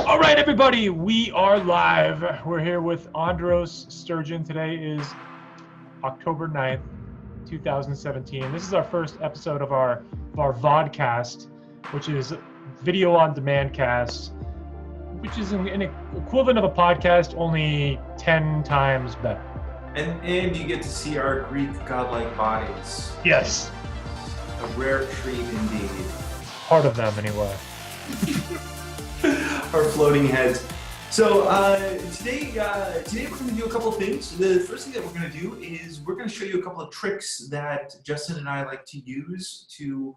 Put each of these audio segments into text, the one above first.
All right, everybody, we are live. We're here with Andros Sturgeon. Today is October 9th, 2017. This is our first episode of our vodcast, which is video on demand cast, which is an equivalent of a podcast, only 10 times better. And you get to see our Greek godlike bodies. Yes. A rare treat indeed. Part of them, anyway. Our floating heads. So today we're going to do a couple of things. The first thing that we're going to do is we're going to show you a couple of tricks that Justin and I like to use to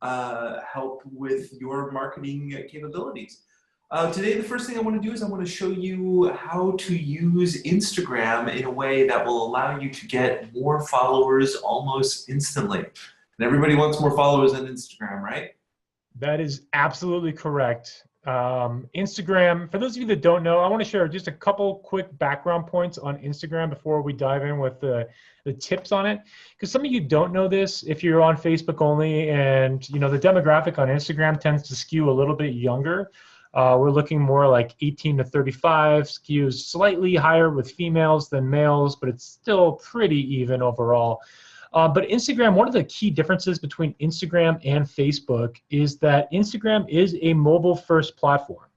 help with your marketing capabilities. Today, the first thing I want to do is I want to show you how to use Instagram in a way that will allow you to get more followers almost instantly. And everybody wants more followers on Instagram, right? That is absolutely correct. Instagram, for those of you that don't know, I want to share just a couple quick background points on Instagram before we dive in with the tips on it. Because some of you don't know this if you're on Facebook only, and you know the demographic on Instagram tends to skew a little bit younger. We're looking more like 18 to 35, skews slightly higher with females than males, but it's still pretty even overall. But Instagram, one of the key differences between Instagram and Facebook is that Instagram is a mobile-first platform.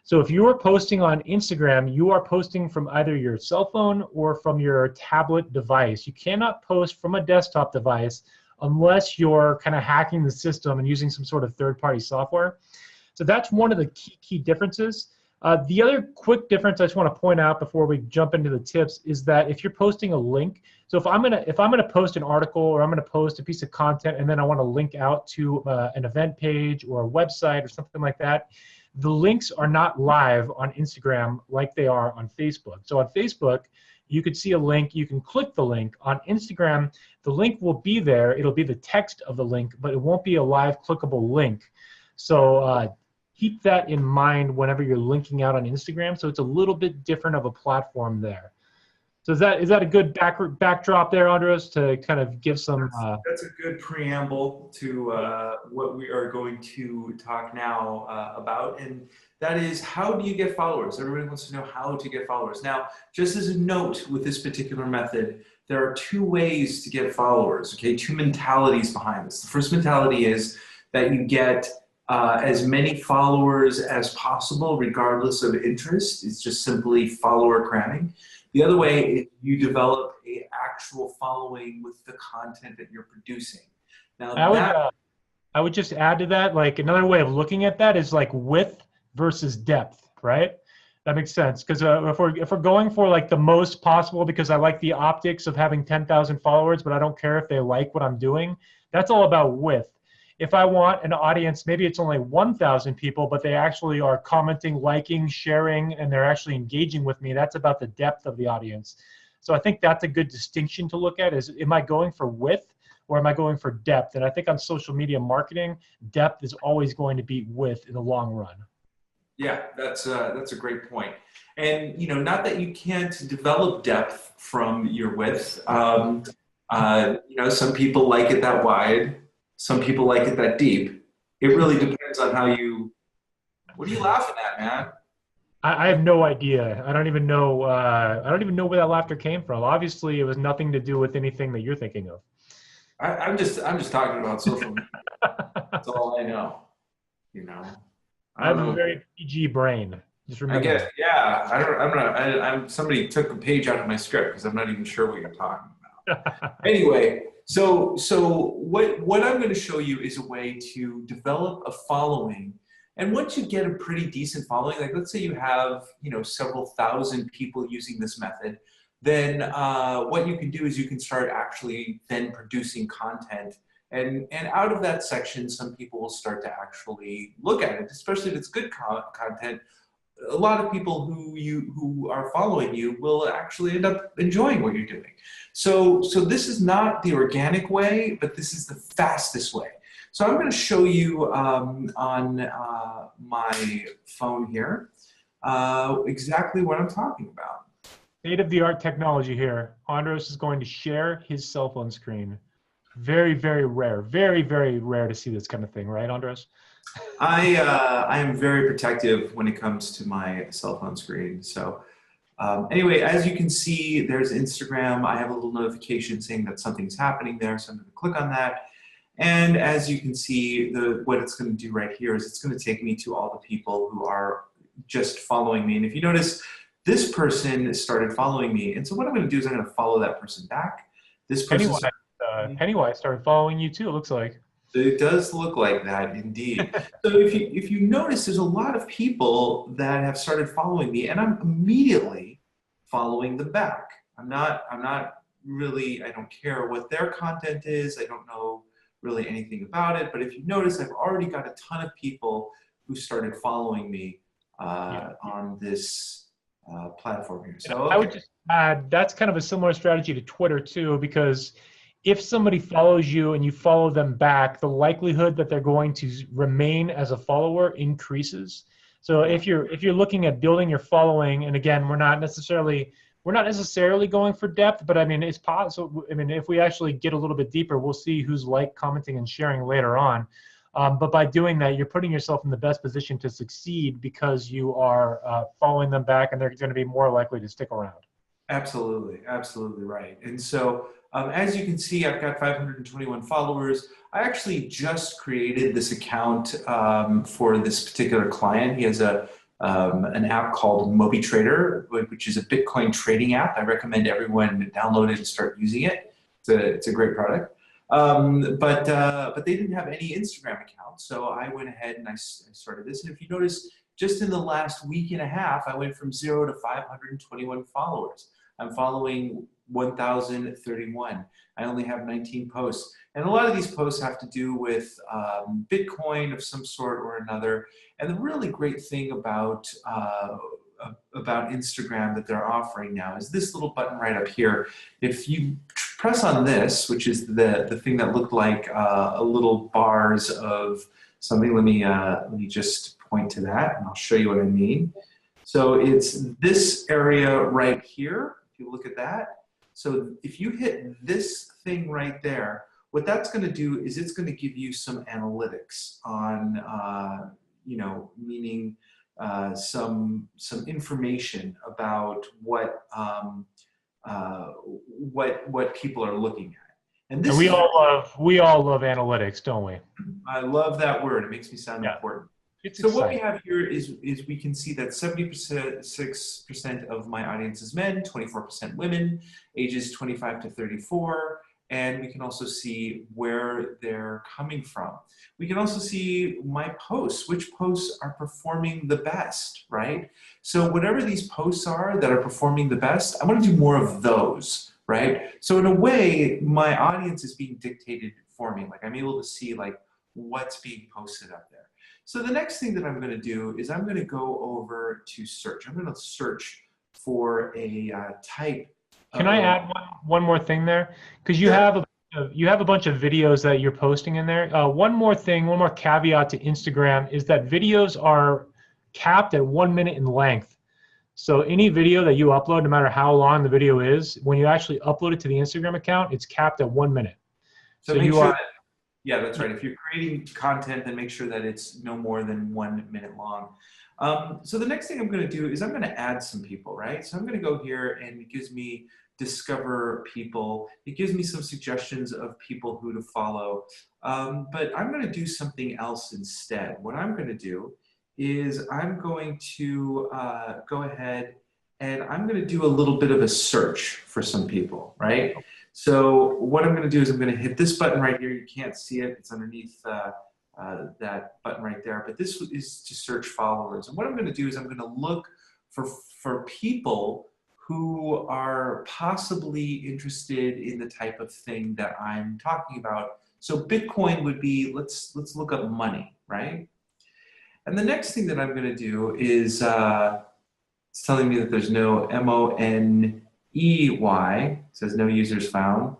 So if you are posting on Instagram, you are posting from either your cell phone or from your tablet device. You cannot post from a desktop device unless you're kind of hacking the system and using some sort of third-party software. So that's one of the key differences. The other quick difference I just want to point out before we jump into the tips is that if you're posting a link, so if I'm gonna post an article or I'm gonna post a piece of content and then I want to link out to an event page or a website or something like that, the links are not live on Instagram like they are on Facebook. So on Facebook, you could see a link, you can click the link. On Instagram, the link will be there. It'll be the text of the link, but it won't be a live clickable link. So keep that in mind whenever you're linking out on Instagram. So it's a little bit different of a platform there. So is that a good backdrop there, Andros, to kind of give some? That's a good preamble to what we are going to talk now about, and that is how do you get followers? Everybody wants to know how to get followers. Now, just as a note with this particular method, there are two ways to get followers. Okay, two mentalities behind this. The first mentality is that you get as many followers as possible, regardless of interest. It's just simply follower cramming. The other way is you develop an actual following with the content that you're producing. Now, I would just add to that, like another way of looking at that is like width versus depth, right? That makes sense, because if we're going for like the most possible, because I like the optics of having 10,000 followers, but I don't care if they like what I'm doing, that's all about width. If I want an audience, maybe it's only 1,000 people, but they actually are commenting, liking, sharing, and they're actually engaging with me, that's about the depth of the audience. So I think that's a good distinction to look at is, am I going for width or am I going for depth? And I think on social media marketing, depth is always going to beat width in the long run. Yeah, that's a great point. And you know, not that you can't develop depth from your width. You know, some people like it that wide. Some people like it that deep. It really depends on how you. What are you laughing at, man? I have no idea. I don't even know. I don't even know where that laughter came from. Obviously, it was nothing to do with anything that you're thinking of. I'm just talking about social media. That's all I know. You know. I have a very PG brain. Just remember. I guess. Yeah. Somebody took a page out of my script because I'm not even sure what you're talking about. Anyway. So what I'm going to show you is a way to develop a following. And once you get a pretty decent following, like let's say you have, you know, several thousand people using this method, then what you can do is you can start actually then producing content. And out of that section, some people will start to actually look at it, especially if it's good content. A lot of people who are following you will actually end up enjoying what you're doing. So this is not the organic way, but this is the fastest way. So I'm going to show you on my phone here exactly what I'm talking about. State-of-the-art technology here. Andros is going to share his cell phone screen. Very, very rare. Very, very rare to see this kind of thing, right, Andros? I am very protective when it comes to my cell phone screen. So anyway, as you can see, there's Instagram. I have a little notification saying that something's happening there, so I'm going to click on that. And as you can see, what it's going to do right here is it's going to take me to all the people who are just following me. And if you notice, this person started following me. And so what I'm going to do is I'm going to follow that person back. This person Pennywise started following you too, it looks like. it does look like that, indeed. So if you notice, there's a lot of people that have started following me, and I'm immediately following them back. I'm not really. I don't care what their content is. I don't know really anything about it. But if you notice, I've already got a ton of people who started following me on this platform here. So okay. I would just add that's kind of a similar strategy to Twitter too, because if somebody follows you and you follow them back, the likelihood that they're going to remain as a follower increases. So if you're looking at building your following, and again, we're not necessarily going for depth, but I mean it's possible. I mean, if we actually get a little bit deeper, we'll see who's commenting, and sharing later on. But by doing that, you're putting yourself in the best position to succeed because you are following them back, and they're going to be more likely to stick around. Absolutely, absolutely right. And so as you can see, I've got 521 followers. I actually just created this account for this particular client. He has an app called MobiTrader, which is a Bitcoin trading app. I recommend everyone download it and start using it. It's a great product. But they didn't have any Instagram account, so I went ahead and I started this. And if you notice, just in the last week and a half, I went from 0 to 521 followers. I'm following 1,031. I only have 19 posts. And a lot of these posts have to do with Bitcoin of some sort or another. And the really great thing about Instagram that they're offering now is this little button right up here. If you press on this, which is the thing that looked like a little bars of something, let me just point to that and I'll show you what I mean. So it's this area right here. If you look at that, so if you hit this thing right there, what that's going to do is it's going to give you some analytics on, meaning some information about what people are looking at. And this we all love analytics, don't we? I love that word. It makes me sound important. So what we have here is we can see that 76% of my audience is men, 24% women, ages 25 to 34, and we can also see where they're coming from. We can also see my posts, which posts are performing the best, right? So whatever these posts are that are performing the best, I want to do more of those, right? So in a way, my audience is being dictated for me. Like I'm able to see like what's being posted up there. So the next thing that I'm going to do is I'm going to go over to search. I'm going to search for a type. Can I add one more thing there? Because you have a bunch of videos that you're posting in there. One more caveat to Instagram is that videos are capped at 1 minute in length. So any video that you upload, no matter how long the video is, when you actually upload it to the Instagram account, it's capped at 1 minute. So make sure yeah, that's right. If you're creating content, then make sure that it's no more than 1 minute long. So the next thing I'm going to do is I'm going to add some people, right? So I'm going to go here and it gives me discover people. It gives me some suggestions of people who to follow. But I'm going to do something else instead. What I'm going to do is I'm going to go ahead and I'm going to do a little bit of a search for some people, right? So what I'm going to do is I'm going to hit this button right here. You can't see it. It's underneath that button right there. But this is to search followers. And what I'm going to do is I'm going to look for people who are possibly interested in the type of thing that I'm talking about. So Bitcoin would be, let's look up money, right? And the next thing that I'm going to do is it's telling me that there's no MONEY. It says no users found.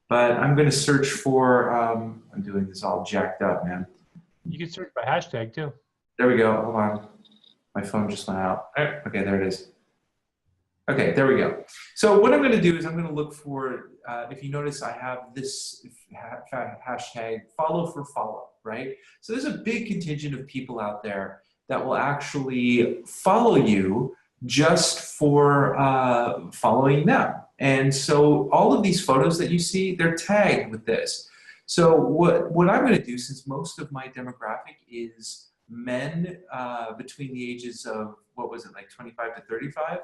But I'm going to search for, I'm doing this all jacked up, man. You can search by hashtag too. There we go. Hold on. My phone just went out. Okay, there it is. Okay, there we go. So what I'm going to do is I'm going to look for, if you notice, I have this hashtag follow for follow. right? So there's a big contingent of people out there that will actually follow you just for following them. And so all of these photos that you see, they're tagged with this. So what I'm going to do, since most of my demographic is men between the ages of, what was it, like 25 to 35?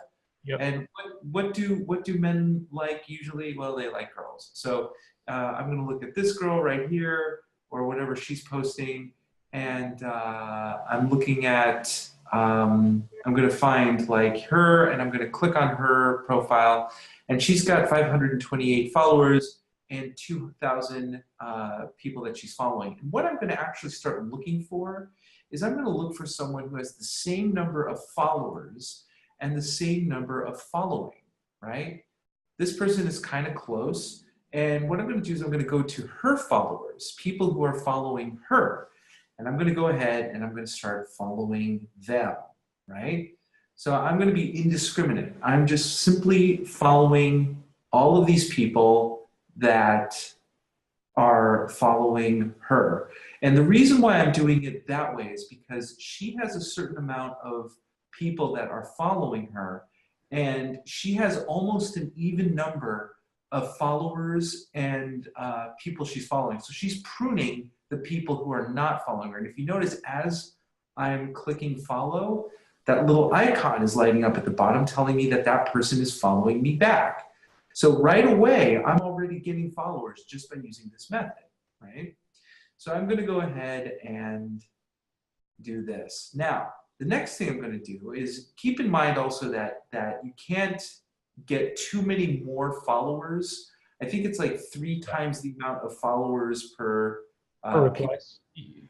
Yep. And what do men like usually? Well, they like girls. So I'm going to look at this girl right here, or whatever she's posting, and I'm looking at, I'm going to find like her, and I'm going to click on her profile, and she's got 528 followers and 2,000 people that she's following. And what I'm going to actually start looking for is I'm going to look for someone who has the same number of followers and the same number of following, right? This person is kind of close. And what I'm going to do is I'm going to go to her followers, people who are following her. And I'm going to go ahead and I'm going to start following them, right? So I'm going to be indiscriminate. I'm just simply following all of these people that are following her. And the reason why I'm doing it that way is because she has a certain amount of people that are following her, and she has almost an even number of followers and people she's following. So she's pruning the people who are not following her. And if you notice, as I'm clicking follow, that little icon is lighting up at the bottom telling me that that person is following me back. So right away, I'm already getting followers just by using this method, right? So I'm going to go ahead and do this. Now, the next thing I'm going to do is keep in mind also that you can't get too many more followers. I think it's like 3 times the amount of followers per request.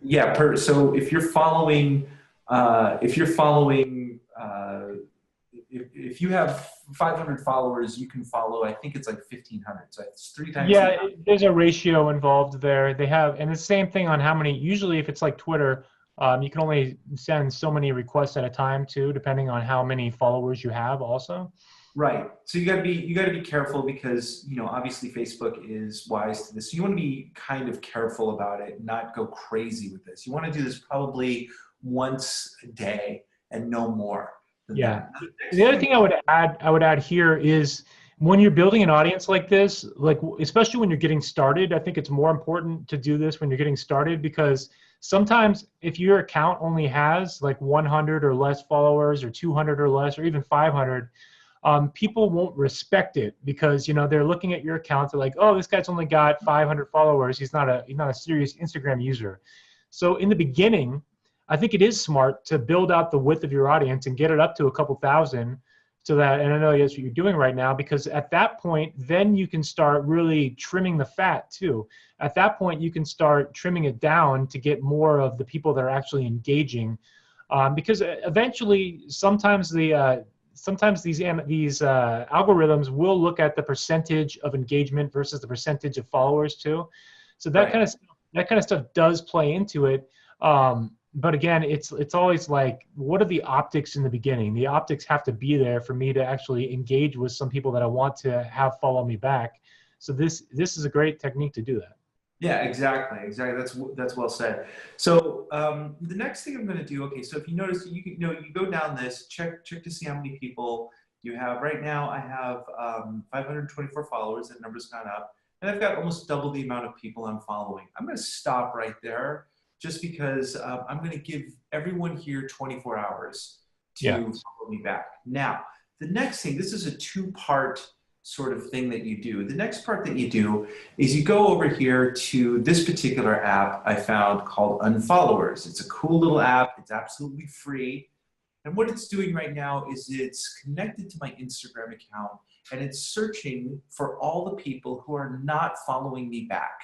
Yeah, so if you're following, if you have 500 followers, you can follow, I think it's like 1,500. So it's 3 times. Yeah, there's a ratio involved there. They have, and the same thing on how many, usually if it's like Twitter, you can only send so many requests at a time too, depending on how many followers you have also. Right. So you gotta be careful because, you know, obviously Facebook is wise to this. So you want to be kind of careful about it, not go crazy with this. You want to do this probably once a day and no more than that. The other thing I would add here is when you're building an audience like this, like especially when you're getting started, I think it's more important to do this when you're getting started, because sometimes if your account only has like 100 or less followers, or 200 or less, or even 500, people won't respect it because, you know, they're looking at your account. They're like, oh, this guy's only got 500 followers. He's not a serious Instagram user. So in the beginning, I think it is smart to build out the width of your audience and get it up to a couple thousand, so that, and I know that's what you're doing right now, because at that point, then you can start really trimming the fat too. At that point, you can start trimming it down to get more of the people that are actually engaging, because eventually, sometimes these algorithms will look at the percentage of engagement versus the percentage of followers too. So that kind of stuff does play into it. But again, it's always like, what are the optics in the beginning? The optics have to be there for me to actually engage with some people that I want to have follow me back. So this is a great technique to do that. Yeah, exactly. That's well said. So the next thing I'm going to do, okay, so if you notice, you go down this, check to see how many people you have. Right now, I have 524 followers. That number's gone up, and I've got almost double the amount of people I'm following. I'm going to stop right there, just because I'm going to give everyone here 24 hours to follow me back. Now, the next thing, this is a 2-part sort of thing that you do. The next part that you do is you go over here to this particular app I found called Unfollowers. It's a cool little app. It's absolutely free. And what it's doing right now is it's connected to my Instagram account, and it's searching for all the people who are not following me back,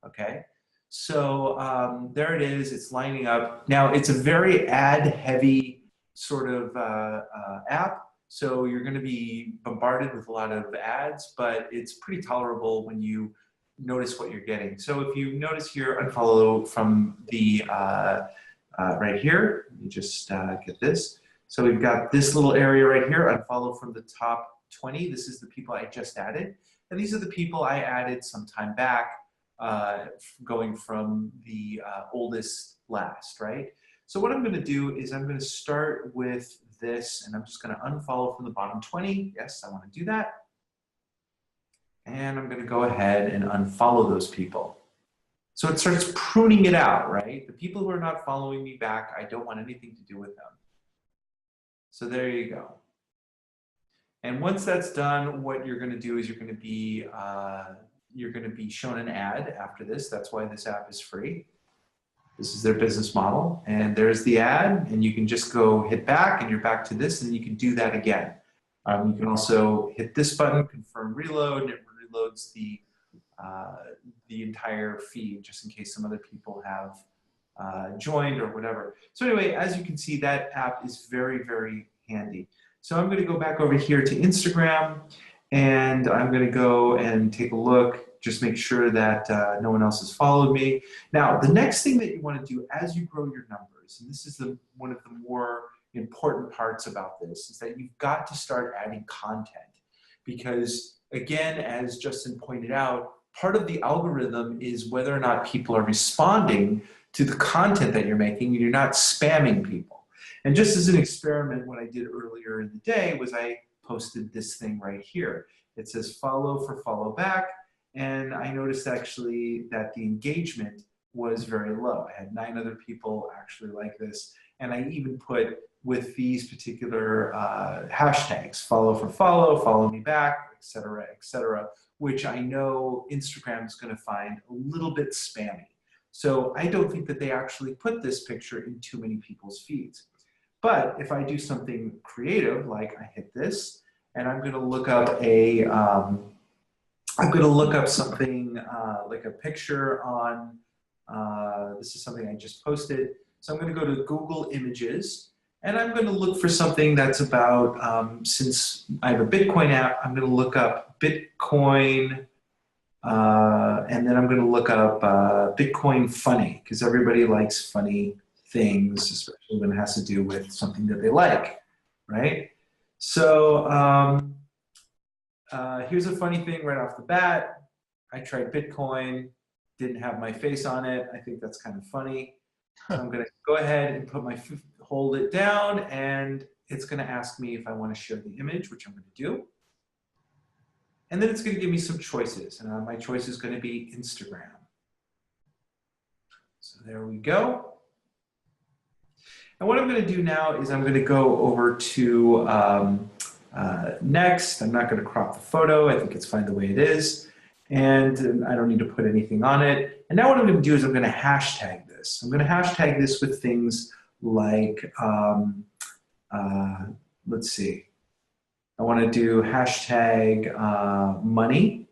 okay? So there it is, it's lining up. Now, it's a very ad-heavy sort of app, so you're gonna be bombarded with a lot of ads, but it's pretty tolerable when you notice what you're getting. So if you notice here, unfollow from the, right here, let me just get this. So we've got this little area right here, unfollow from the top 20. This is the people I just added. And these are the people I added some time back. going from the oldest last, right? So what I'm going to do is I'm going to start with this, and I'm just going to unfollow from the bottom 20. Yes, I want to do that. And I'm going to go ahead and unfollow those people. So it starts pruning it out, right? The people who are not following me back, I don't want anything to do with them. So there you go. And once that's done, what you're going to do is you're going to be shown an ad after this. That's why this app is free. This is their business model, and there's the ad, and you can just go hit back, and you're back to this, and you can do that again. You can also hit this button, confirm reload, and it reloads the entire feed, just in case some other people have joined or whatever. So anyway, as you can see, that app is very, very handy. So I'm going to go back over here to Instagram, and I'm going to go and take a look, just make sure that no one else has followed me. Now, the next thing that you want to do as you grow your numbers, and this is one of the more important parts about this, is that you've got to start adding content. Because again, as Justin pointed out, part of the algorithm is whether or not people are responding to the content that you're making, and you're not spamming people. And just as an experiment, what I did earlier in the day was I posted this thing right here. It says follow for follow back. And I noticed actually that the engagement was very low. I had 9 other people actually like this. And I even put with these particular hashtags, follow for follow me back, et cetera, which I know Instagram is going to find a little bit spammy. So I don't think that they actually put this picture in too many people's feeds. But if I do something creative, like I hit this, and I'm going to look up something like a picture on, this is something I just posted. So I'm going to go to Google Images, and I'm going to look for something that's about, since I have a Bitcoin app, I'm going to look up Bitcoin, and then I'm going to look up Bitcoin funny, because everybody likes funny things, especially when it has to do with something that they like, right? So here's a funny thing right off the bat. I tried Bitcoin, didn't have my face on it. I think that's kind of funny. So I'm going to go ahead and hold it down, and it's going to ask me if I want to share the image, which I'm going to do. And then it's going to give me some choices, and my choice is going to be Instagram. So there we go. And what I'm going to do now is I'm going to go over to next. I'm not going to crop the photo. I think it's fine the way it is. And I don't need to put anything on it. And now what I'm going to do is I'm going to hashtag this. I'm going to hashtag this with things like, let's see. I want to do hashtag money.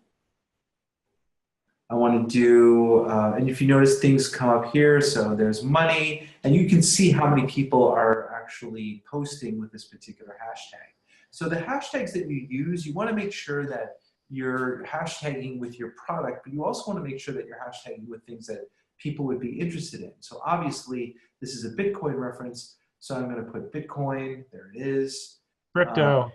I want to do, and if you notice things come up here, so there's money, and you can see how many people are actually posting with this particular hashtag. So the hashtags that you use, you want to make sure that you're hashtagging with your product, but you also want to make sure that you're hashtagging with things that people would be interested in. So obviously, this is a Bitcoin reference, so I'm going to put Bitcoin, there it is. Crypto.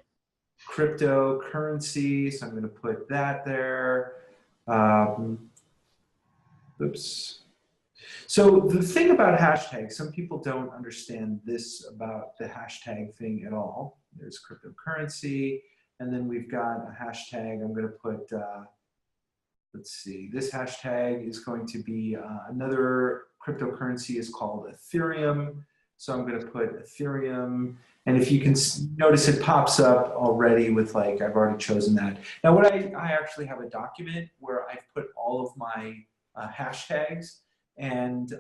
Cryptocurrency, so I'm going to put that there. Oops. So the thing about hashtags, some people don't understand this about the hashtag thing at all. There's cryptocurrency, and then we've got a hashtag. I'm going to put, let's see, this hashtag is going to be another cryptocurrency is called Ethereum. So I'm going to put Ethereum. And if you can notice, it pops up already with like, I've already chosen that. Now what I actually have a document where I've put all of my hashtags, and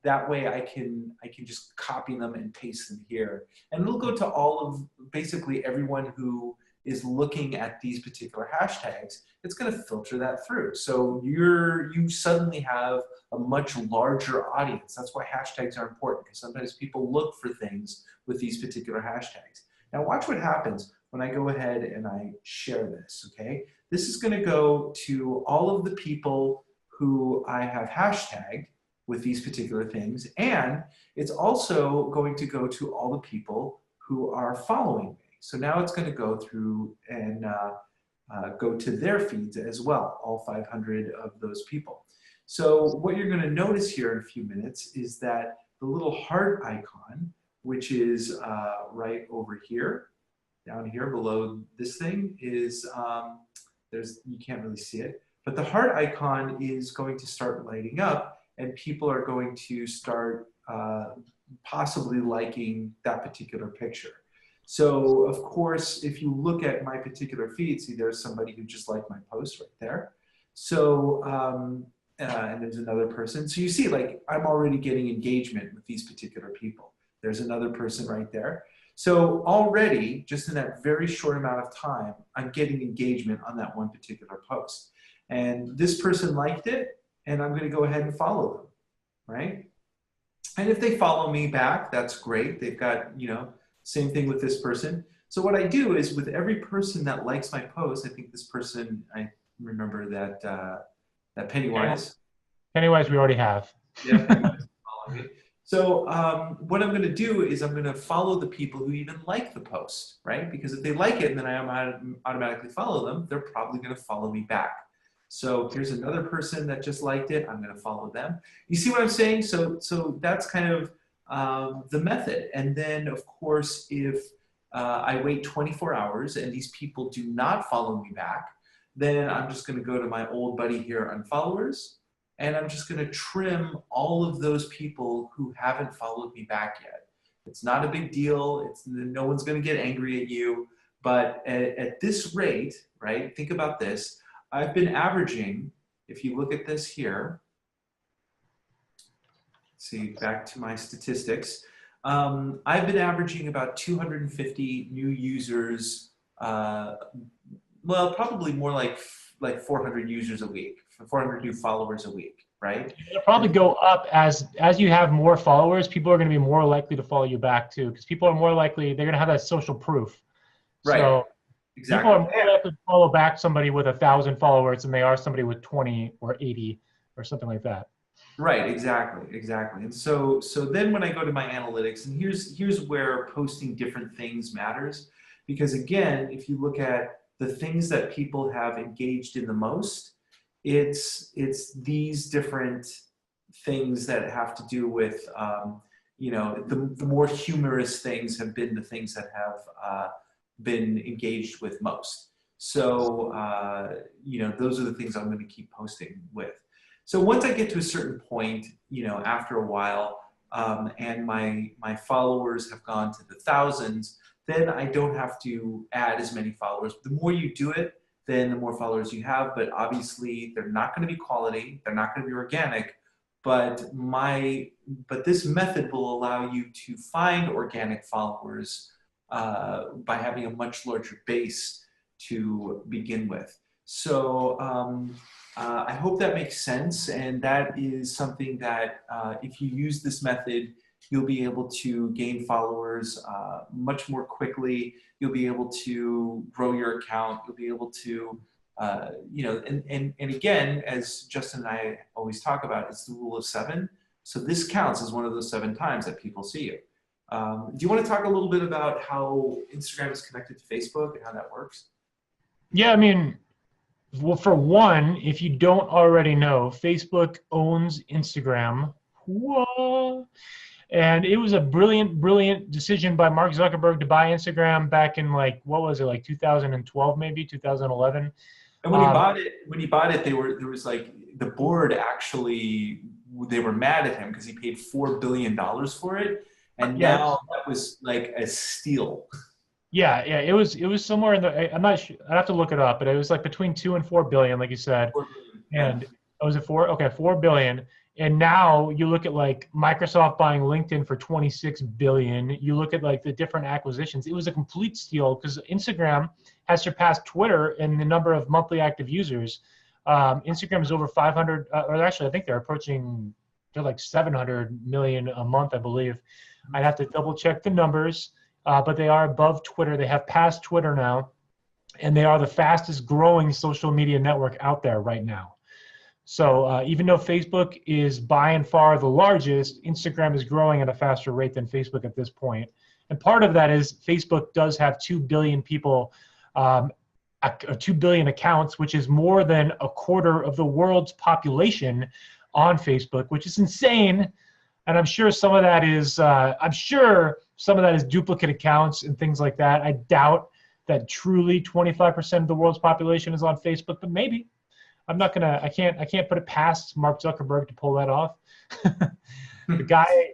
that way I can just copy them and paste them here. And it'll go to all of basically everyone who is looking at these particular hashtags. It's going to filter that through. So you suddenly have a much larger audience. That's why hashtags are important, because sometimes people look for things with these particular hashtags. Now watch what happens when I go ahead and I share this, okay? This is going to go to all of the people who I have hashtagged with these particular things, and it's also going to go to all the people who are following me. So now it's going to go through and go to their feeds as well, all 500 of those people. So what you're going to notice here in a few minutes is that the little heart icon, which is right over here, down here below this thing, is you can't really see it, but the heart icon is going to start lighting up, and people are going to start possibly liking that particular picture. So of course, if you look at my particular feed, see there's somebody who just liked my post right there. So, and there's another person. So you see, like, I'm already getting engagement with these particular people. There's another person right there. So already, just in that very short amount of time, I'm getting engagement on that one particular post. And this person liked it, and I'm going to go ahead and follow them, right? And if they follow me back, that's great. They've got, you know, same thing with this person. So what I do is with every person that likes my post, I think this person, I remember that, that Pennywise. Pennywise we already have. Yeah, Pennywise follow me. So what I'm going to do is I'm going to follow the people who even like the post, right? Because if they like it and then I automatically follow them, they're probably going to follow me back. So here's another person that just liked it. I'm going to follow them. You see what I'm saying? So that's kind of the method. And then, of course, if I wait 24 hours and these people do not follow me back, then I'm just going to go to my old buddy here, Unfollowers, and I'm just going to trim all of those people who haven't followed me back yet. It's not a big deal. No one's going to get angry at you. But at this rate, right, think about this. I've been averaging, if you look at this here, see, back to my statistics, I've been averaging about 250 new users, well, probably more like 400 users a week, 400 new followers a week, right? It'll probably go up as you have more followers. People are going to be more likely to follow you back too, because people are more likely, they're going to have that social proof. Right. So exactly. People are more likely to follow back somebody with 1,000 followers than they are somebody with 20 or 80 or something like that. Right, exactly. And so then when I go to my analytics, and here's where posting different things matters, because again, if you look at the things that people have engaged in the most, it's these different things that have to do with, you know, the more humorous things have been the things that have been engaged with most. So, you know, those are the things I'm going to keep posting with. So once I get to a certain point, you know, after a while, and my followers have gone to the thousands, then I don't have to add as many followers. The more you do it, then the more followers you have, but obviously they're not going to be quality, they're not going to be organic, but this method will allow you to find organic followers by having a much larger base to begin with. So I hope that makes sense, and that is something that if you use this method, you'll be able to gain followers much more quickly. You'll be able to grow your account. You'll be able to, you know, and again, as Justin and I always talk about, it's the rule of 7. So this counts as one of those 7 times that people see you. Do you want to talk a little bit about how Instagram is connected to Facebook and how that works? Yeah, I mean, well, for one, if you don't already know, Facebook owns Instagram. Whoa. And it was a brilliant decision by Mark Zuckerberg to buy Instagram back in, like, what was it, like 2012, maybe 2011. And when he bought it, there was like the board actually, they were mad at him because he paid $4 billion for it, and now that was like a steal. Yeah, it was somewhere in the, I'm not sure, I'd have to look it up, but it was like between 2 and 4 billion, like you said. 4 billion. And was it 4? Okay, 4 billion. And now you look at like Microsoft buying LinkedIn for 26 billion. You look at like the different acquisitions. It was a complete steal because Instagram has surpassed Twitter in the number of monthly active users. Instagram is over 500, or actually I think they're like 700 million a month, I believe. I'd have to double check the numbers, but they are above Twitter. They have passed Twitter now, and they are the fastest growing social media network out there right now. So even though Facebook is by and far the largest, Instagram is growing at a faster rate than Facebook at this point. And part of that is Facebook does have 2 billion people 2 billion accounts, which is more than a quarter of the world's population on Facebook, which is insane. And I'm sure some of that is duplicate accounts and things like that. I doubt that truly 25% of the world's population is on Facebook, but maybe. I can't put it past Mark Zuckerberg to pull that off. The guy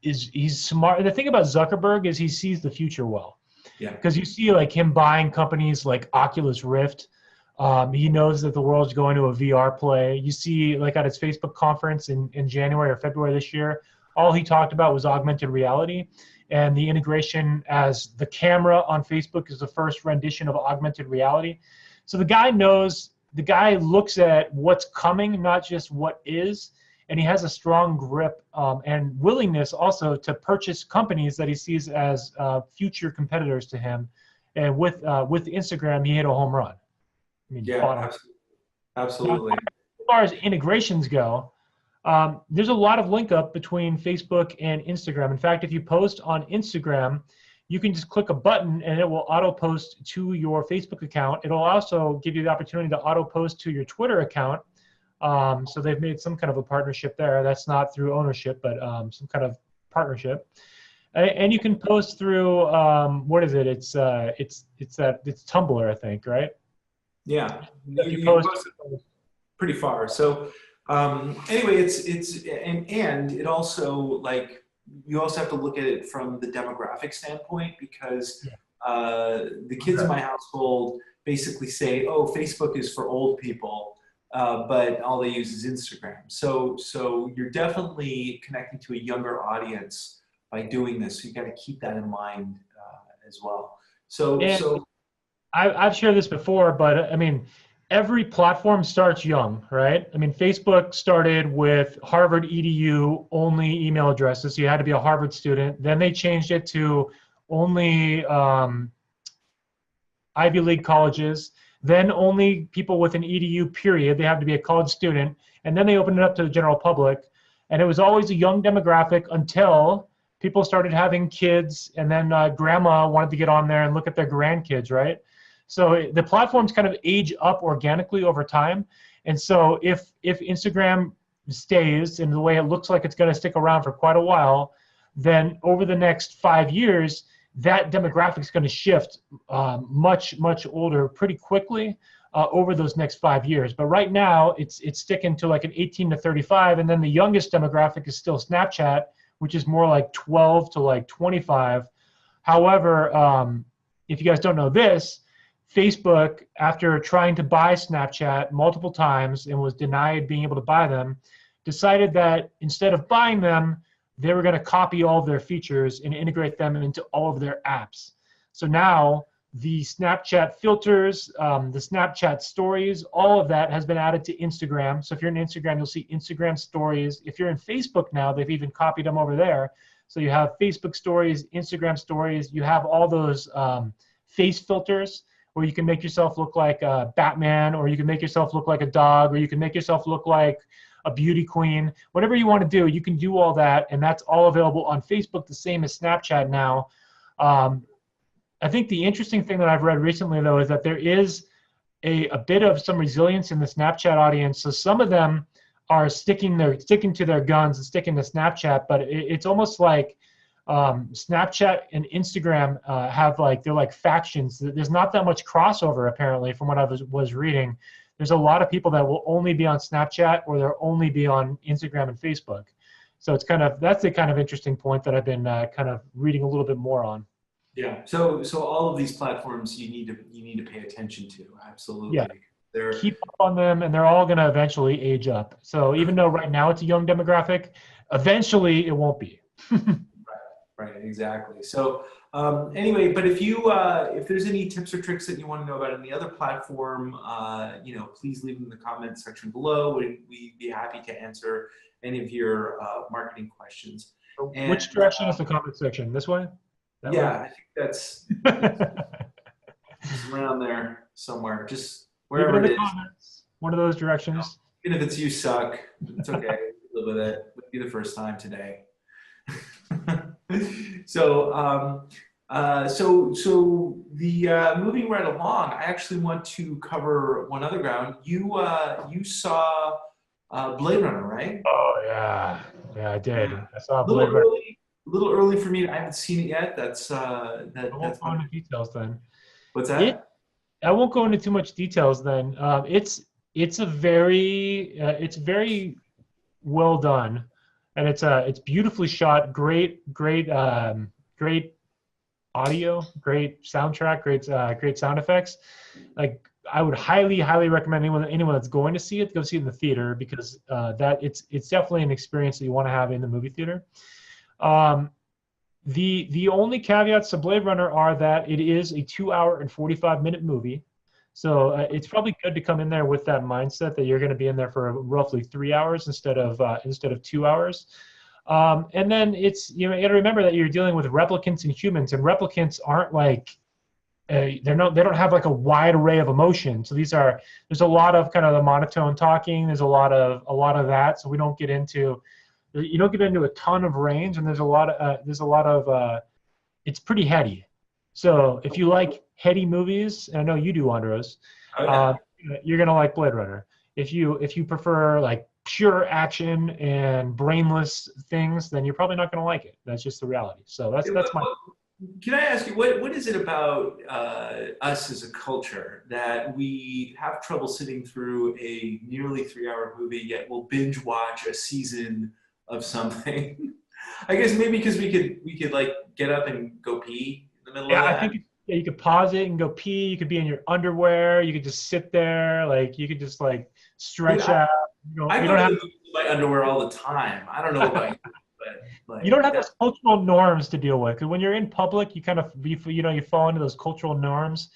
he's smart. The thing about Zuckerberg is he sees the future well. Yeah. Because you see like him buying companies like Oculus Rift. He knows that the world's going to a VR play. You see like at his Facebook conference in January or February this year, all he talked about was augmented reality and the integration as the camera on Facebook is the first rendition of augmented reality. So the guy looks at what's coming, not just what is, and he has a strong grip and willingness also to purchase companies that he sees as future competitors to him. And with Instagram, he hit a home run. I mean, yeah, absolutely. Now, as far as integrations go, there's a lot of link up between Facebook and Instagram. In fact, if you post on Instagram, you can just click a button and it will auto post to your Facebook account. It'll also give you the opportunity to auto post to your Twitter account. So they've made some kind of a partnership there. That's not through ownership, but some kind of partnership. And you can post through what is it? It's Tumblr, I think, right? Yeah, you post pretty far. So anyway, and it also like you also have to look at it from the demographic standpoint because the kids in my household basically say, "Oh, Facebook is for old people," but all they use is Instagram. So you're definitely connecting to a younger audience by doing this. So you got to keep that in mind as well. So I've shared this before, but I mean, every platform starts young, right? I mean, Facebook started with Harvard EDU only email addresses. So you had to be a Harvard student. Then they changed it to only Ivy League colleges. Then only people with an EDU period. They have to be a college student. And then they opened it up to the general public. And it was always a young demographic until people started having kids. And then grandma wanted to get on there and look at their grandkids, right? So the platforms kind of age up organically over time. And so if Instagram stays in the way it looks like it's going to stick around for quite a while, then over the next 5 years, that demographic is going to shift much older pretty quickly over those next 5 years. But right now, it's sticking to like an 18 to 35. And then the youngest demographic is still Snapchat, which is more like 12 to like 25. However, if you guys don't know this, Facebook, after trying to buy Snapchat multiple times and was denied being able to buy them, decided that instead of buying them, they were going to copy all of their features and integrate them into all of their apps. So now the Snapchat filters, the Snapchat stories, all of that has been added to Instagram. So if you're in Instagram, you'll see Instagram stories. If you're in Facebook now, they've even copied them over there. So you have Facebook stories, Instagram stories. You have all those face filters, where you can make yourself look like Batman, or you can make yourself look like a dog, or you can make yourself look like a beauty queen. Whatever you want to do, you can do all that, and that's all available on Facebook, the same as Snapchat now. I think the interesting thing that I've read recently, though, is that there is a bit of some resilience in the Snapchat audience. So some of them are sticking to their guns and sticking to Snapchat, but it's almost like Snapchat and Instagram they're like factions. There's not that much crossover apparently from what I was reading. There's a lot of people that will only be on Snapchat or they'll only be on Instagram and Facebook. So that's the kind of interesting point that I've been kind of reading a little bit more on. Yeah. So all of these platforms you need to pay attention to. Absolutely. Yeah. Keep up on them, and they're all going to eventually age up. So even though right now it's a young demographic, eventually it won't be. Right, exactly. So anyway, but if there's any tips or tricks that you want to know about any other platform, please leave them in the comments section below. We'd be happy to answer any of your marketing questions. And, which direction is the comment section? This way? That way? I think that's around there somewhere. Just wherever it is. Comments. One of those directions. Even if it's you suck, it's okay. Live with it. It'll be the first time today. So So the moving right along, I actually want to cover one other ground. You saw Blade Runner, right? Oh yeah, yeah, I did. Yeah. I saw A little Blade Runner. early, a little early for me. I haven't seen it yet. I won't That's go into details then. what's It that? I won't go into too much details then. It's a very it's very well done, and it's beautifully shot. Great audio, great soundtrack, great sound effects. Like I would highly recommend anyone that's going to see it, go see it in the theater, because that it's definitely an experience that you want to have in the movie theater. Um, the only caveats to Blade Runner are that it is a 2 hour and 45 minute movie. So it's probably good to come in there with that mindset that you're going to be in there for roughly 3 hours instead of 2 hours. And then you got to remember that you're dealing with replicants and humans, and replicants aren't like they don't have like a wide array of emotions. So there's a lot of kind of the monotone talking. There's a lot of that. So we don't get into you don't get into a ton of range, and there's a lot of it's pretty heady. So if you like heady movies, and I know you do, Andros, Oh uh, yeah. you're gonna like Blade Runner. If you prefer like pure action and brainless things, then you're probably not gonna like it. That's just the reality. So that's my Can I ask you what is it about us as a culture that we have trouble sitting through a nearly 3 hour movie, yet we'll binge watch a season of something? I guess maybe because we could like get up and go pee in the middle yeah. of I that. think yeah, you could pause it and go pee. You could be in your underwear. You could just sit there. Like you could just like Dude, stretch out. I You go don't to the have movies in my underwear all the time. I don't know about you, but you don't like have that. those cultural norms to deal with. Because when you're in public, you kind of you fall into those cultural norms,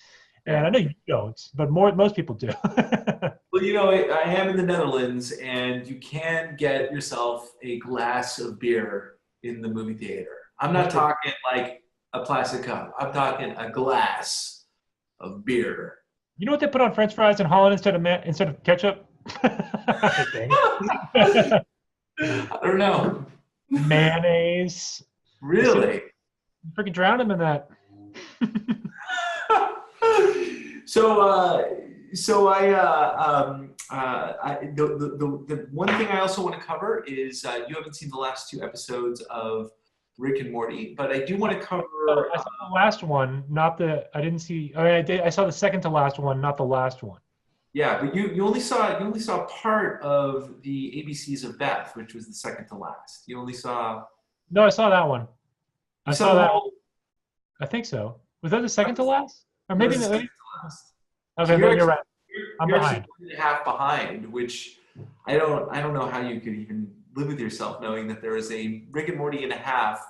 and Yeah. I know you don't, but most people do. Well, I am in the Netherlands, and you can get yourself a glass of beer in the movie theater. I'm not Most people. talking like a plastic cup. I'm talking a glass of beer. You know what they put on French fries in Holland instead of ketchup? Dang I it. don't know. Mayonnaise. You see, Really? freaking drown them in that. so, the one thing I also want to cover is you haven't seen the last two episodes of Rick and Morty, but I do want to Oh, cover. I saw the last one, not the. I didn't see. I mean, I did. I saw the second to last one, not the last one. Yeah, but you only saw part of the ABCs of Beth, which was the second to last. No, I saw that one. You I saw saw the that. whole. I think so. Was that the second to last? Or That maybe. was the second Maybe to last. So okay, then you're right. I'm you're actually behind. 1.5 behind, which I don't know how you could even live with yourself knowing that there is a Rick and Morty and a half.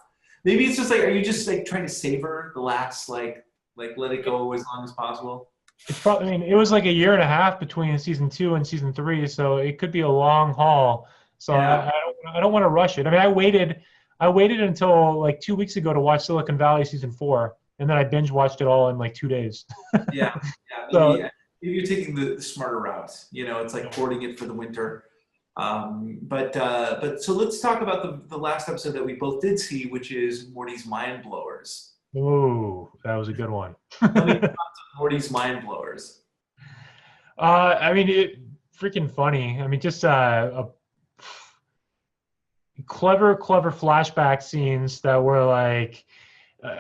Maybe it's just like, are you just like trying to savor the last like let it go as long as possible? It's probably. I mean, it was like a year and a half between season 2 and season 3, so it could be a long haul. So Yeah, I don't want to rush it. I mean, I waited until like 2 weeks ago to watch Silicon Valley season 4, and then I binge watched it all in like 2 days. yeah, yeah. So Maybe you're taking the smarter route. It's like hoarding it for the winter. But so let's talk about the last episode that we both did see, which is Morty's Mind Blowers. ooh, that was a good one. Tell me about Morty's Mind Blowers. I mean, it freaking funny. I mean, just clever flashback scenes that were like, uh,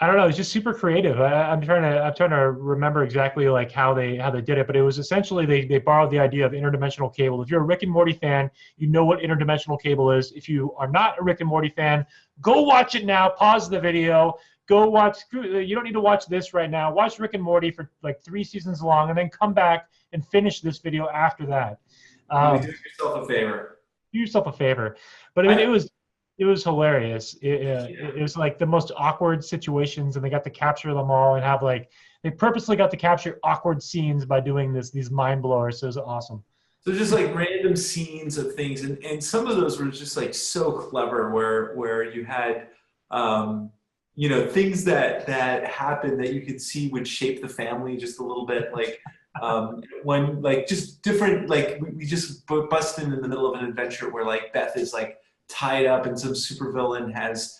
I don't know, it's just super creative. I'm trying to remember exactly like how they did it, but it was essentially they borrowed the idea of interdimensional cable. If you're a Rick and Morty fan, you know what interdimensional cable is. If you are not a Rick and Morty fan, go watch it now. Pause the video. Go watch. You don't need to watch this right now. Watch Rick and Morty for like 3 seasons long, and then come back and finish this video after that. You'll be Um, doing yourself a favor. do yourself a favor. But I mean, I, it was hilarious. yeah. It was like the most awkward situations, and they got to capture them all and have like they purposely got to capture awkward scenes by doing these mind blowers. So it was awesome. So just like random scenes of things, and some of those were just like so clever, where you had things that happened that you could see would shape the family just a little bit, like when like just different, like we just busted in the middle of an adventure where like Beth is like tied up and some supervillain has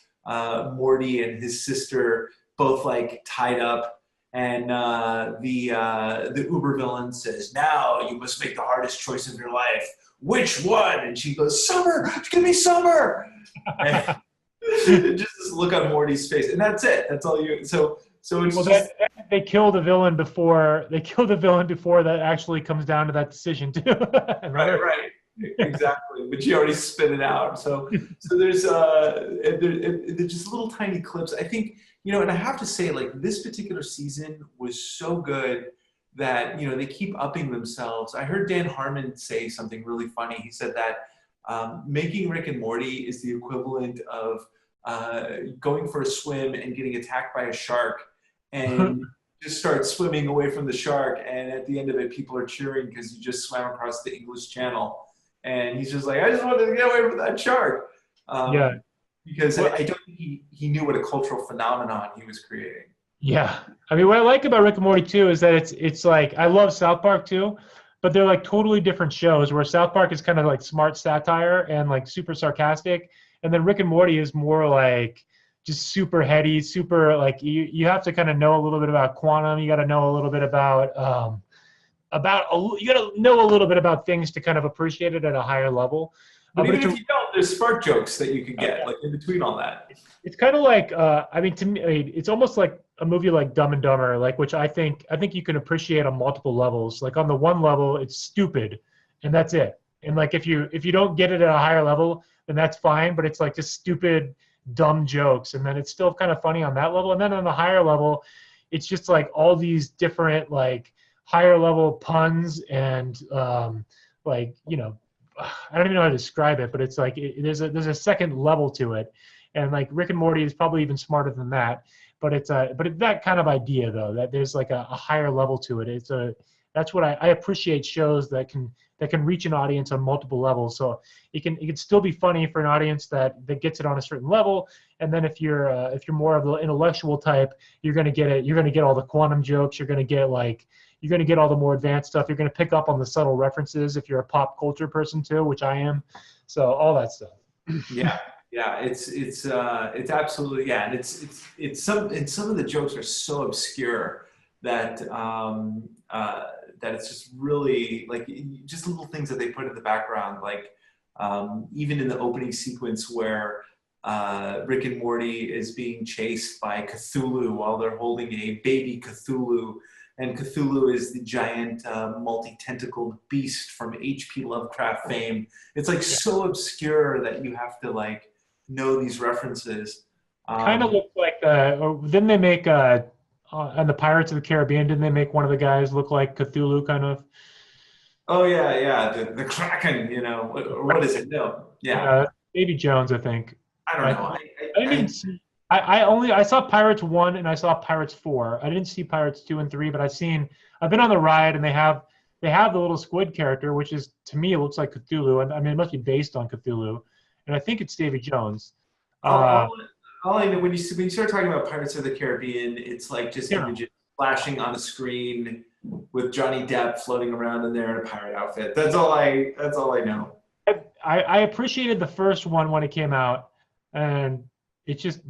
Morty and his sister both like tied up, and the Uber villain says, "Now you must make the hardest choice of your life. Which one?" And she goes, "Summer, give me summer." And just this look on Morty's face, and that's it. That's all you. So it's just they kill the villain before that actually comes down to that decision too. right. Exactly, but you already spit it out. So there's there's just little tiny clips. I think, and I have to say, like, this particular season was so good that they keep upping themselves. I heard Dan Harmon say something really funny. He said that making Rick and Morty is the equivalent of going for a swim and getting attacked by a shark, and just start swimming away from the shark, and at the end of it, people are cheering because you just swam across the English Channel. And he's just like, I just wanted to get away from that shark. Because I don't think he knew what a cultural phenomenon he was creating. Yeah. I mean, what I like about Rick and Morty too is that it's like, I love South Park too, but they're like totally different shows, where South Park is kind of like smart satire and like super sarcastic. And then Rick and Morty is more like just super heady, super like, you have to kind of know a little bit about quantum. You got to know a little bit about you got to know a little bit about things to kind of appreciate it at a higher level. But even if you don't, there's spark jokes that you can get, like in between all that. It's kind of like, I mean, to me, it's almost like a movie like Dumb and Dumber, like, which I think you can appreciate on multiple levels. Like on the one level, it's stupid, and that's it. And like if you don't get it at a higher level, then that's fine. But it's like just stupid, dumb jokes, and then it's still kind of funny on that level. And then on the higher level, it's just like all these different like higher level puns and like, I don't even know how to describe it, but it's like there's a second level to it, and like Rick and Morty is probably even smarter than that. But it's that kind of idea though, that there's like a higher level to it. That's what I appreciate, shows that can reach an audience on multiple levels. So it can still be funny for an audience that gets it on a certain level, and then if you're more of the intellectual type, you're gonna get it. You're gonna get all the quantum jokes. You're gonna get all the more advanced stuff. You're going to pick up on the subtle references if you're a pop culture person too, which I am. So all that stuff. Yeah, it's absolutely, yeah, and it's some of the jokes are so obscure that that it's just really like just little things that they put in the background, like even in the opening sequence where Rick and Morty is being chased by Cthulhu while they're holding a baby Cthulhu. And Cthulhu is the giant multi-tentacled beast from H.P. Lovecraft fame. It's like so obscure that you have to like know these references. Kind of looks like didn't they make on the Pirates of the Caribbean? Didn't they make one of the guys look like Cthulhu kind of? Oh yeah, the Kraken. What is it? No, yeah, Baby Jones, I think. I don't know. I didn't even see. I saw Pirates 1 and I saw Pirates 4. I didn't see Pirates 2 and 3, but I've been on the ride, and they have the little squid character, which is, to me, it looks like Cthulhu. And I mean, it must be based on Cthulhu, and I think it's Davy Jones. All I know, when you start talking about Pirates of the Caribbean, it's like just images flashing on the screen with Johnny Depp floating around in there in a pirate outfit. That's all I know. I appreciated the first one when it came out, and it's just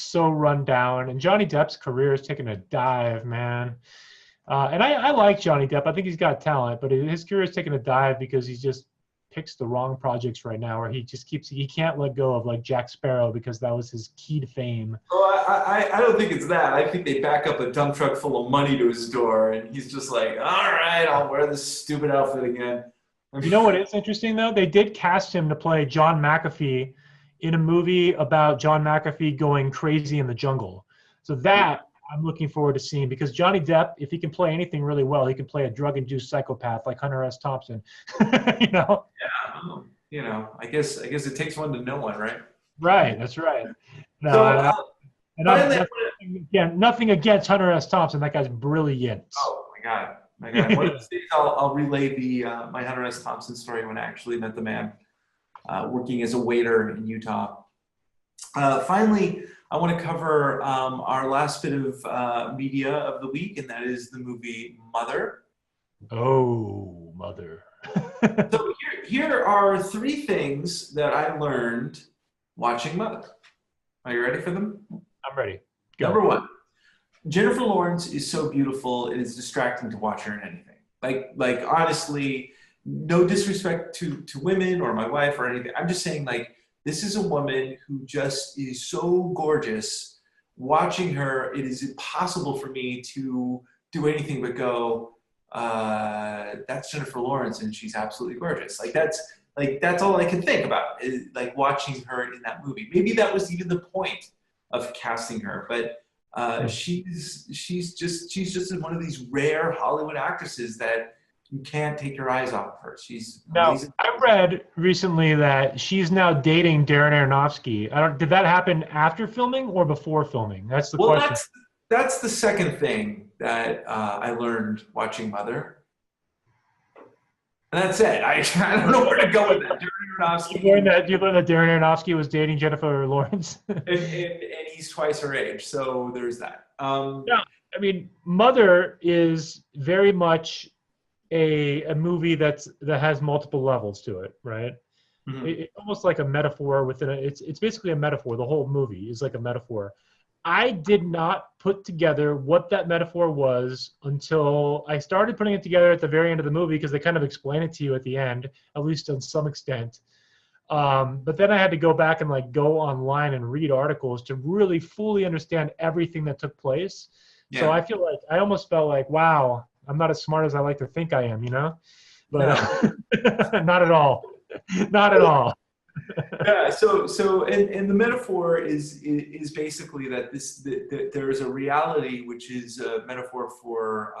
so run down, and Johnny Depp's career is taking a dive, man. And I like Johnny Depp. I think he's got talent, but his career is taking a dive because he just picks the wrong projects right now, where he can't let go of like Jack Sparrow because that was his key to fame. Oh, I don't think it's that. I think they back up a dump truck full of money to his door, and he's just like, all right, I'll wear this stupid outfit again. You know what is interesting though? They did cast him to play John McAfee in a movie about John McAfee going crazy in the jungle. So that I'm looking forward to seeing, because Johnny Depp, if he can play anything really well, he can play a drug-induced psychopath like Hunter S. Thompson. Yeah. I guess it takes one to know one, right? Right. That's right. No, nothing against Hunter S. Thompson. That guy's brilliant. Oh my God. One of these days I'll relay my Hunter S. Thompson story when I actually met the man. Working as a waiter in Utah. Finally, I want to cover our last bit of media of the week, and that is the movie Mother. Oh, Mother. So here are 3 things that I learned watching Mother. Are you ready for them? I'm ready. Go. Number 1, Jennifer Lawrence is so beautiful, it is distracting to watch her in anything. Like honestly, no disrespect to women or my wife or anything. I'm just saying, like, this is a woman who just is so gorgeous. Watching her, it is impossible for me to do anything but go, that's Jennifer Lawrence and she's absolutely gorgeous. That's all I can think about is like watching her in that movie. Maybe that was even the point of casting her, but she's just one of these rare Hollywood actresses that you can't take your eyes off of her. She's Now, amazing. I read recently that she's now dating Darren Aronofsky. Did that happen after filming or before filming? That's the Well, question. that's the second thing that I learned watching Mother, and that's it. I don't know where to go with that. Darren Aronofsky, You learned that Darren Aronofsky was dating Jennifer Lawrence? and he's twice her age, so there's that. Yeah, I mean, Mother is very much a movie that has multiple levels to it, right? Mhm. It's almost like a metaphor within it. It's basically a metaphor. The whole movie is like a metaphor. I did not put together what that metaphor was until I started putting it together at the very end of the movie because they kind of explain it to you at the end, at least to some extent. But then I had to go back and like go online and read articles to really fully understand everything that took place. So Yeah. I feel like I almost felt like, wow, I'm not as smart as I like to think I am, you know? But not at all. Not at all. Yeah, and the metaphor is basically that that there is a reality which is a metaphor for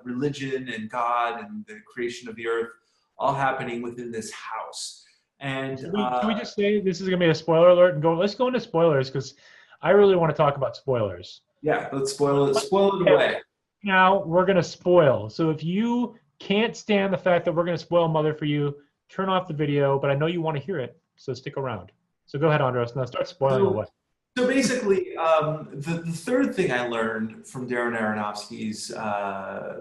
religion and God and the creation of the earth, all happening within this house. And Can we just say this is gonna be a spoiler alert and go? Let's go into spoilers because I really want to talk about spoilers. yeah, let's spoil it away. Now we're gonna spoil. So if you can't stand the fact that we're gonna spoil Mother for you, turn off the video. But I know you want to hear it, so stick around. So go ahead, Andros. Now start spoiling away. So basically, the third thing I learned from Darren Aronofsky's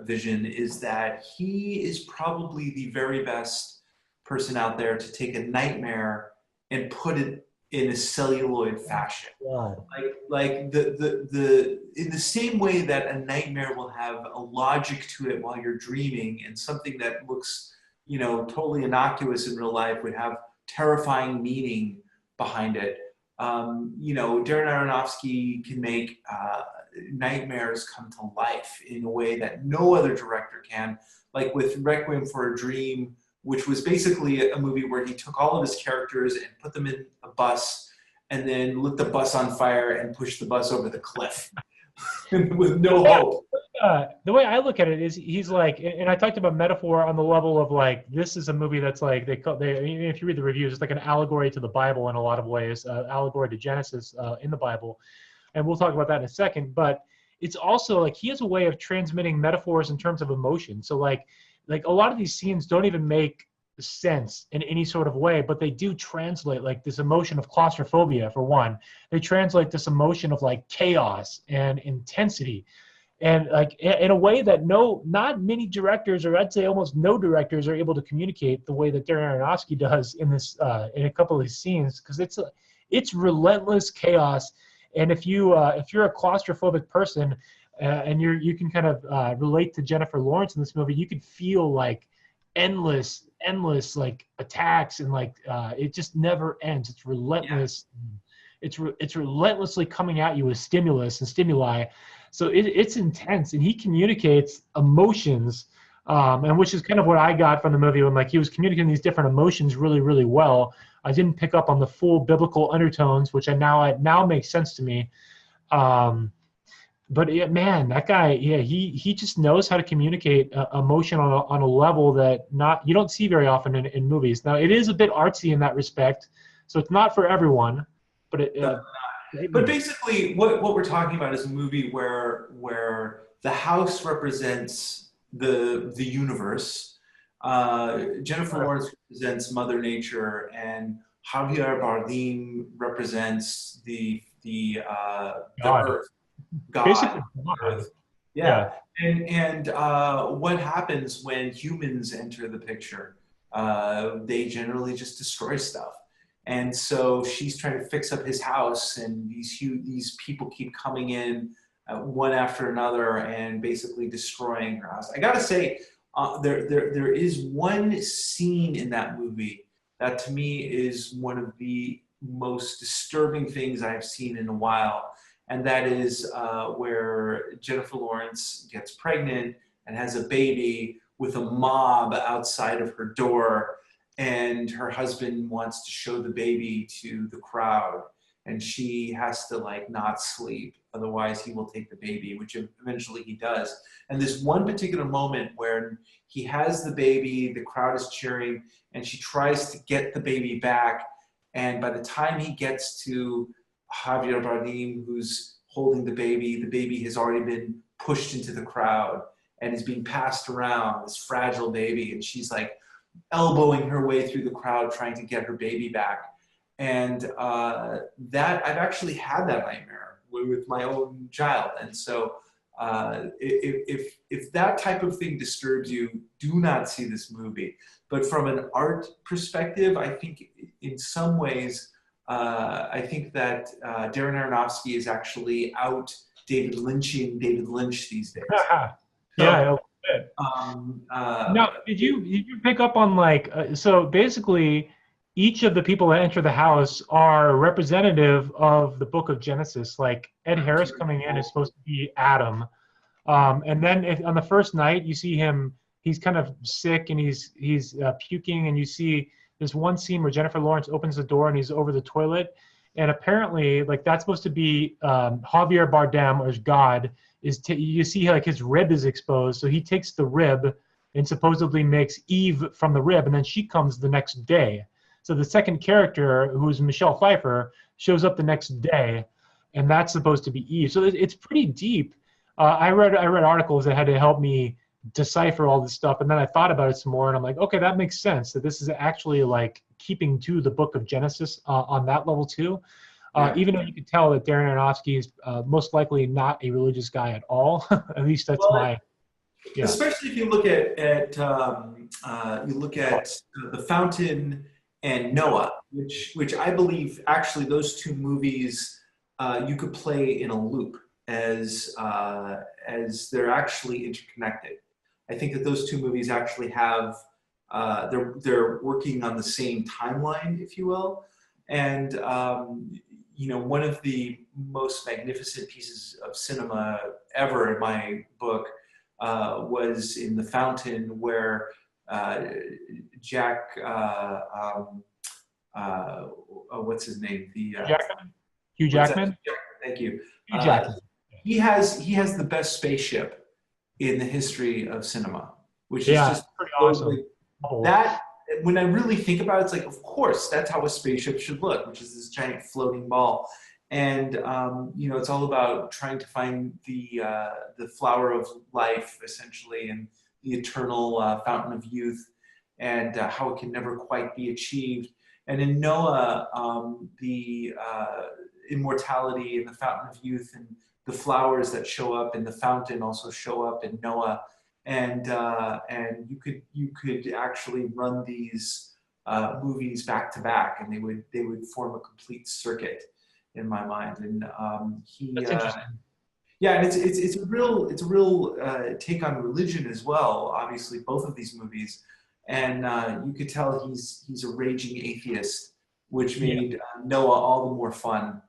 vision is that he is probably the very best person out there to take a nightmare and put it in a celluloid fashion. Wow. Like the in the same way that a nightmare will have a logic to it while you're dreaming, and something that looks, totally innocuous in real life would have terrifying meaning behind it. Darren Aronofsky can make nightmares come to life in a way that no other director can, like with Requiem for a Dream, which was basically a movie where he took all of his characters and put them in a bus and then lit the bus on fire and pushed the bus over the cliff with no hope. The way I look at it is he's like, and I talked about metaphor on the level of like, this is a movie that's like, if you read the reviews, it's like an allegory to the Bible in a lot of ways, allegory to Genesis in the Bible. And we'll talk about that in a second. But it's also like, he has a way of transmitting metaphors in terms of emotion. So like a lot of these scenes don't even make sense in any sort of way, but they do translate like this emotion of claustrophobia for one. They translate this emotion of like chaos and intensity. And like in a way that not many directors, or I'd say almost no directors, are able to communicate the way that Darren Aronofsky does in this in a couple of these scenes, because it's relentless chaos. And if you're a claustrophobic person and you can kind of relate to Jennifer Lawrence in this movie, you could feel like endless like attacks and like it just never ends. It's relentless. Yeah. It's relentlessly coming at you with stimulus and stimuli. So it's intense, and he communicates emotions, and which is kind of what I got from the movie when like he was communicating these different emotions really, really well. I didn't pick up on the full biblical undertones, which now makes sense to me. But yeah, man, that guy, yeah, he just knows how to communicate emotion on a level that you don't see very often in movies. Now it is a bit artsy in that respect, so it's not for everyone, but But basically, what we're talking about is a movie where the house represents the universe, Jennifer Lawrence represents Mother Nature, and Javier Bardem represents the earth, God, earth. Yeah. And what happens when humans enter the picture? They generally just destroy stuff. And so she's trying to fix up his house, and these people keep coming in one after another and basically destroying her house. I gotta say, there is one scene in that movie that to me is one of the most disturbing things I've seen in a while. And that is where Jennifer Lawrence gets pregnant and has a baby with a mob outside of her door. And her husband wants to show the baby to the crowd. And she has to like not sleep, otherwise he will take the baby, which eventually he does. And this one particular moment where he has the baby, the crowd is cheering, and she tries to get the baby back. And by the time he gets to Javier Bardem, who's holding the baby has already been pushed into the crowd and is being passed around, this fragile baby. And she's like elbowing her way through the crowd, trying to get her baby back. And that I've actually had that nightmare with my own child. And so if that type of thing disturbs you, do not see this movie. But from an art perspective, I think in some ways, I think that Darren Aronofsky is actually out David Lynching David Lynch these days. Yeah. Now, did you pick up on like so basically each of the people that enter the house are representative of the book of Genesis. Like Ed Harris coming in is supposed to be Adam, and then on the first night you see him, he's kind of sick and he's puking, and you see this one scene where Jennifer Lawrence opens the door and he's over the toilet, and apparently like that's supposed to be Javier Bardem, or God. You see like his rib is exposed, so he takes the rib and supposedly makes Eve from the rib, and then she comes the next day. So the second character, who's Michelle Pfeiffer, shows up the next day, and that's supposed to be Eve. So it's pretty deep. I read articles that had to help me decipher all this stuff, and then I thought about it some more, and I'm like, okay, that makes sense. That this is actually like keeping to the book of Genesis on that level too. Even though you could tell that Darren Aronofsky is most likely not a religious guy at all. At least that's my. Yeah. Especially if you look at The Fountain and Noah, which I believe actually those two movies you could play in a loop as they're actually interconnected. I think that those two movies actually have they're working on the same timeline, if you will, and one of the most magnificent pieces of cinema ever in my book was in The Fountain, where Jack, what's his name? Hugh Jackman. Thank you. Hugh Jackman. He has the best spaceship in the history of cinema, which is just pretty awesome. That when I really think about it, it's like, of course, that's how a spaceship should look, which is this giant floating ball. And it's all about trying to find the flower of life, essentially, and the eternal fountain of youth, and how it can never quite be achieved. And in Noah, the immortality and the fountain of youth and the flowers that show up in the fountain also show up in Noah. And you could actually run these movies back to back, and they would form a complete circuit in my mind. And That's interesting. Yeah, and it's a real take on religion as well. Obviously, both of these movies, and you could tell he's a raging atheist, which made Noah all the more fun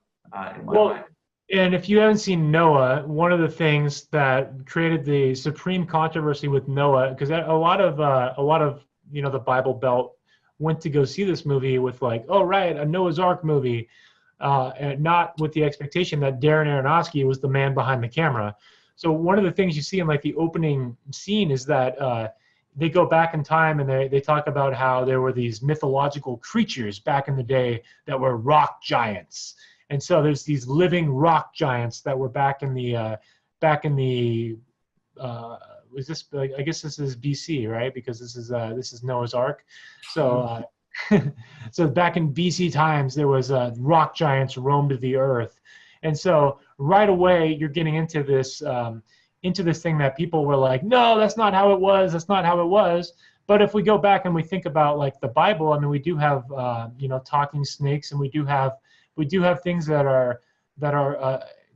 in my mind. And if you haven't seen Noah, one of the things that created the supreme controversy with Noah, because a lot of the Bible Belt went to go see this movie with like, oh right, a Noah's Ark movie, and not with the expectation that Darren Aronofsky was the man behind the camera. So one of the things you see in like the opening scene is that they go back in time and they talk about how there were these mythological creatures back in the day that were rock giants. And so there's these living rock giants that were back in the was this, I guess this is BC, right? Because this is Noah's Ark. So so back in BC times, there was rock giants roamed the earth. And so right away you're getting into this thing that people were like, no, that's not how it was. That's not how it was. But if we go back and we think about like the Bible, I mean, we do have talking snakes, and we do have things that are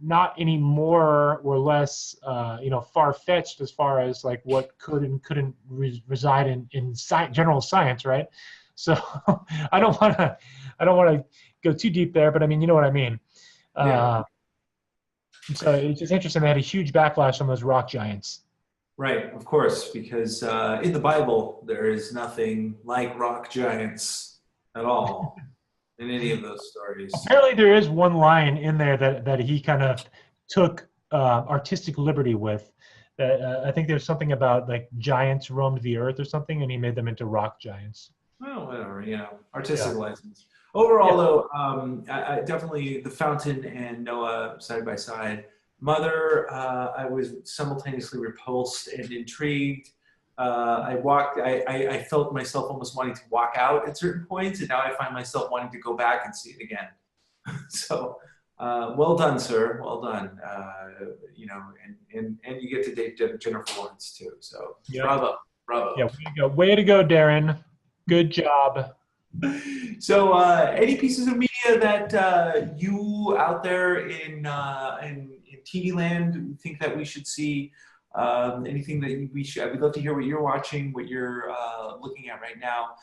not any more or less, far-fetched as far as like what could and couldn't reside in general science, right? So I don't want to go too deep there, but I mean, you know what I mean. Yeah. So it's just interesting. They had a huge backlash on those rock giants. Right, of course, because in the Bible there is nothing like rock giants at all in any of those stories. Apparently, there is one line in there that he kind of took artistic liberty with. I think there's something about like giants roamed the earth or something, and he made them into rock giants. Well, whatever, artistic license. Overall, though, I definitely The Fountain and Noah side by side. Mother, I was simultaneously repulsed and intrigued. I felt myself almost wanting to walk out at certain points, and now I find myself wanting to go back and see it again. So, well done, sir. Well done. And you get to date Jennifer Lawrence too. So, bravo. Yeah, way to go, Darren. Good job. So, any pieces of media that you out there in TV land think that we should see? Anything that we should? We'd love to hear what you're watching, what you're looking at right now,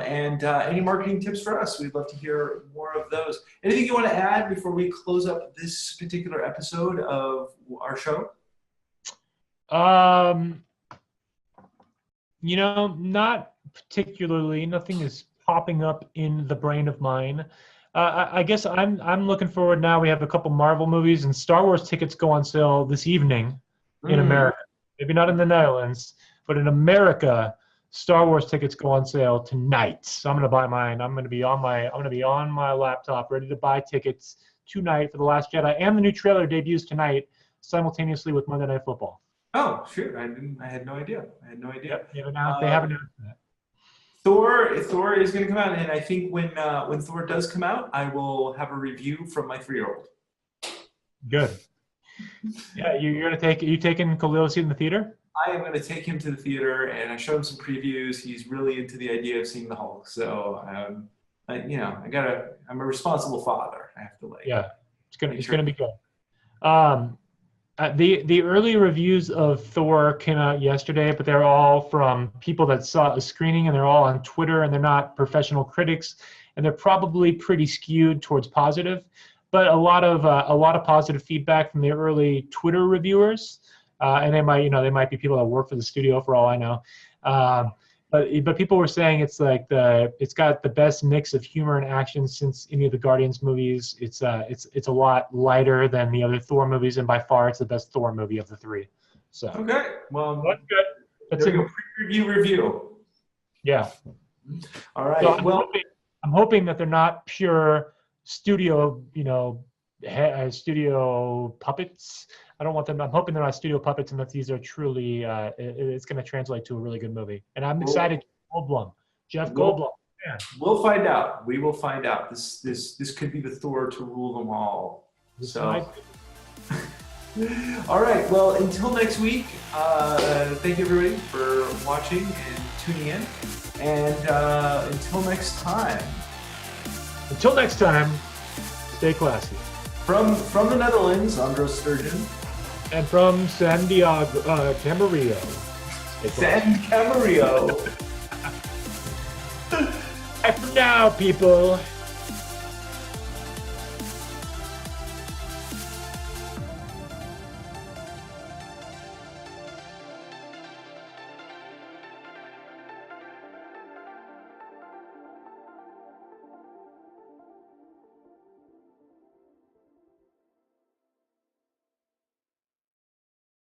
and any marketing tips for us. We'd love to hear more of those. Anything you want to add before we close up this particular episode of our show? Not particularly. Nothing is popping up in the brain of mine. I guess I'm looking forward now. We have a couple Marvel movies, and Star Wars tickets go on sale this evening in America. Maybe not in the Netherlands, but in America, Star Wars tickets go on sale tonight. So I'm going to buy mine. I'm going to be on my laptop, ready to buy tickets tonight for The Last Jedi, and the new trailer debuts tonight simultaneously with Monday Night Football. Oh, shoot! I had no idea. Yep, they haven't announced that. Thor is going to come out, and I think when Thor does come out, I will have a review from my 3-year-old. Good. Yeah, you're taking Khalil to see it in the theater? I am going to take him to the theater, and I showed him some previews. He's really into the idea of seeing the Hulk. So, I'm a responsible father. I have to it's gonna be good. The early reviews of Thor came out yesterday, but they're all from people that saw a screening, and they're all on Twitter, and they're not professional critics, and they're probably pretty skewed towards positive. But a lot of positive feedback from the early Twitter reviewers, and they might be people that work for the studio for all I know. But people were saying it's got the best mix of humor and action since any of the Guardians movies. It's a lot lighter than the other Thor movies, and by far it's the best Thor movie of the 3. So okay, well, that's good. That's a review. Yeah. All right. So I'm hoping that they're not pure studio, studio puppets. I don't want them. I'm hoping they're not studio puppets, and that these are truly. It's going to translate to a really good movie, and I'm excited. Jeff Goldblum. Yeah. We'll find out. We will find out. This could be the Thor to rule them all. All right. Well, until next week. Thank you everybody for watching and tuning in, and until next time. Until next time, stay classy. From the Netherlands, Andros Sturgeon. And from San Camarillo. San Camarillo. Bye for now, people.